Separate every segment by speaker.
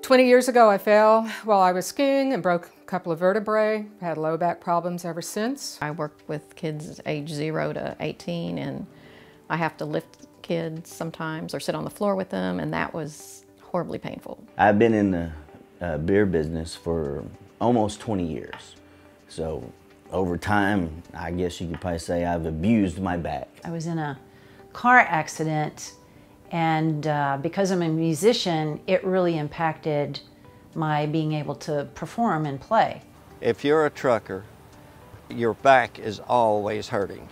Speaker 1: 20 years ago, I fell while I was skiing and broke a couple of vertebrae. Had low back problems ever since.
Speaker 2: I worked with kids age 0 to 18, and I have to lift kids sometimes or sit on the floor with them, and that was horribly painful.
Speaker 3: I've been in the beer business for almost 20 years. So over time, I guess you could probably say I've abused my back.
Speaker 4: I was in a car accident, and because I'm a musician, it really impacted my being able to perform and play.
Speaker 5: If you're a trucker, your back is always hurting.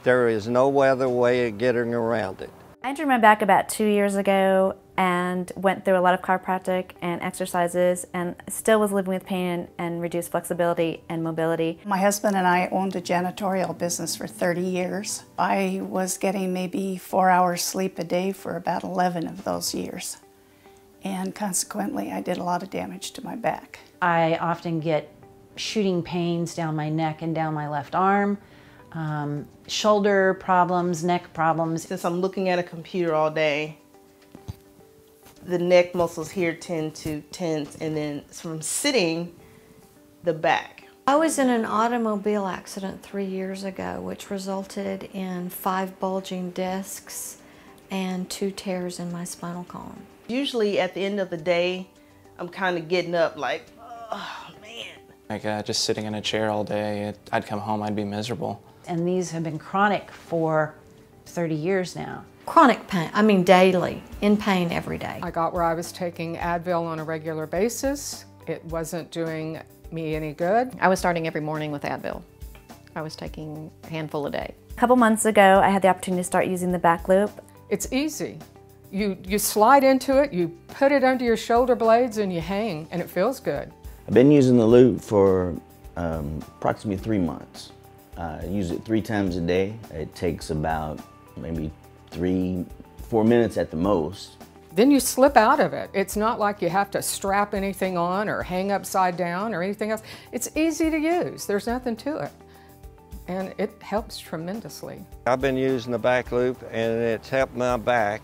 Speaker 5: There is no other way of getting around it.
Speaker 6: I injured my back about 2 years ago and went through a lot of chiropractic and exercises, and still was living with pain and reduced flexibility and mobility.
Speaker 7: My husband and I owned a janitorial business for 30 years. I was getting maybe 4 hours sleep a day for about 11 of those years. And consequently, I did a lot of damage to my back.
Speaker 4: I often get shooting pains down my neck and down my left arm, shoulder problems, neck problems.
Speaker 8: Since I'm looking at a computer all day, the neck muscles here tend to tense, and then from sitting, the back.
Speaker 9: I was in an automobile accident 3 years ago, which resulted in 5 bulging discs and 2 tears in my spinal column.
Speaker 8: Usually at the end of the day, I'm kind of getting up like, oh man.
Speaker 10: Like just sitting in a chair all day, I'd come home, I'd be miserable.
Speaker 4: And these have been chronic for 30 years now.
Speaker 9: Chronic pain, I mean daily, in pain every day.
Speaker 1: I got where I was taking Advil on a regular basis. It wasn't doing me any good.
Speaker 2: I was starting every morning with Advil. I was taking a handful a day.
Speaker 6: A couple months ago, I had the opportunity to start using the Backloop.
Speaker 1: It's easy. You slide into it, you put it under your shoulder blades, and you hang, and it feels good.
Speaker 3: I've been using the loop for approximately 3 months. I use it 3 times a day. It takes about maybe 3-4 minutes at the most.
Speaker 1: Then you slip out of it. It's not like you have to strap anything on or hang upside down or anything else. It's easy to use. There's nothing to it. And it helps tremendously.
Speaker 5: I've been using the Backloop, and it's helped my back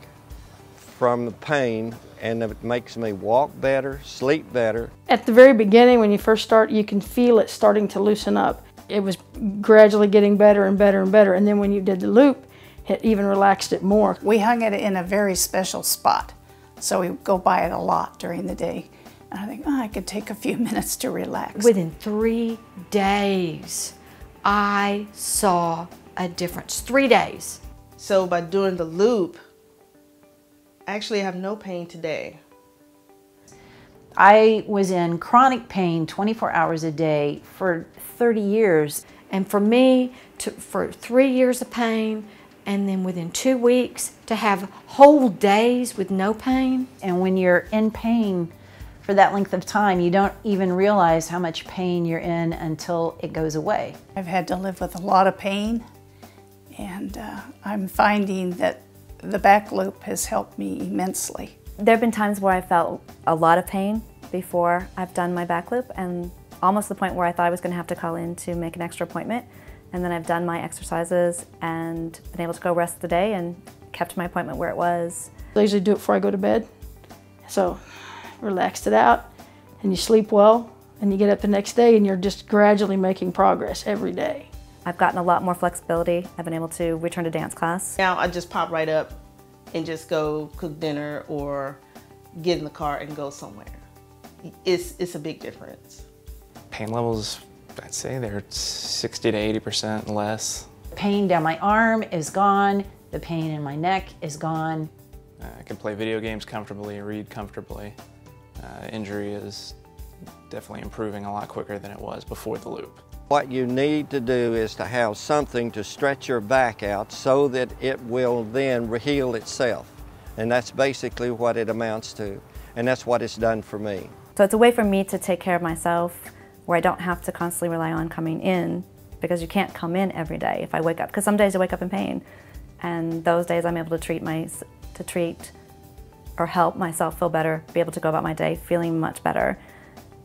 Speaker 5: from the pain, and it makes me walk better, sleep better.
Speaker 11: At the very beginning, when you first start, you can feel it starting to loosen up. It was gradually getting better and better and better, and then when you did the loop, it even relaxed it more.
Speaker 7: We hung it in a very special spot, so we go by it a lot during the day. And I think, oh, I could take a few minutes to relax.
Speaker 9: Within 3 days, I saw a difference. 3 days.
Speaker 8: So by doing the loop, actually I have no pain today.
Speaker 4: I was in chronic pain 24 hours a day for 30 years.
Speaker 9: And for me, for 3 years of pain, and then within 2 weeks to have whole days with no pain.
Speaker 4: And when you're in pain for that length of time, you don't even realize how much pain you're in until it goes away.
Speaker 7: I've had to live with a lot of pain, and I'm finding that the Backloop has helped me immensely.
Speaker 6: There have been times where I felt a lot of pain before I've done my Backloop, and almost to the point where I thought I was going to have to call in to make an extra appointment. And then I've done my exercises and been able to go rest the day and kept my appointment where it was.
Speaker 11: I usually do it before I go to bed. So relaxed it out, and you sleep well, and you get up the next day and you're just gradually making progress every day.
Speaker 6: I've gotten a lot more flexibility. I've been able to return to dance class.
Speaker 8: Now I just pop right up and just go cook dinner or get in the car and go somewhere. It's a big difference.
Speaker 10: Pain levels, I'd say they're 60 to 80% less.
Speaker 4: Pain down my arm is gone. The pain in my neck is gone.
Speaker 10: I can play video games comfortably, read comfortably. Injury is definitely improving a lot quicker than it was before the loop.
Speaker 5: What you need to do is to have something to stretch your back out so that it will then heal itself. And that's basically what it amounts to. And that's what it's done for me.
Speaker 6: So it's a way for me to take care of myself where I don't have to constantly rely on coming in, because you can't come in every day if I wake up, because some days I wake up in pain, and those days I'm able to treat or help myself feel better, be able to go about my day feeling much better,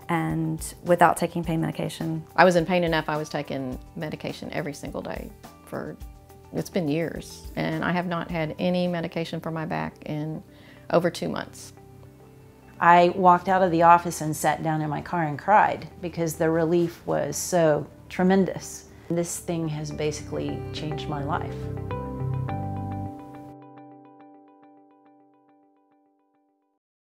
Speaker 6: and without taking pain medication.
Speaker 2: I was in pain enough, I was taking medication every single day for, it's been years, and I have not had any medication for my back in over 2 months.
Speaker 4: I walked out of the office and sat down in my car and cried because the relief was so tremendous. This thing has basically changed my life.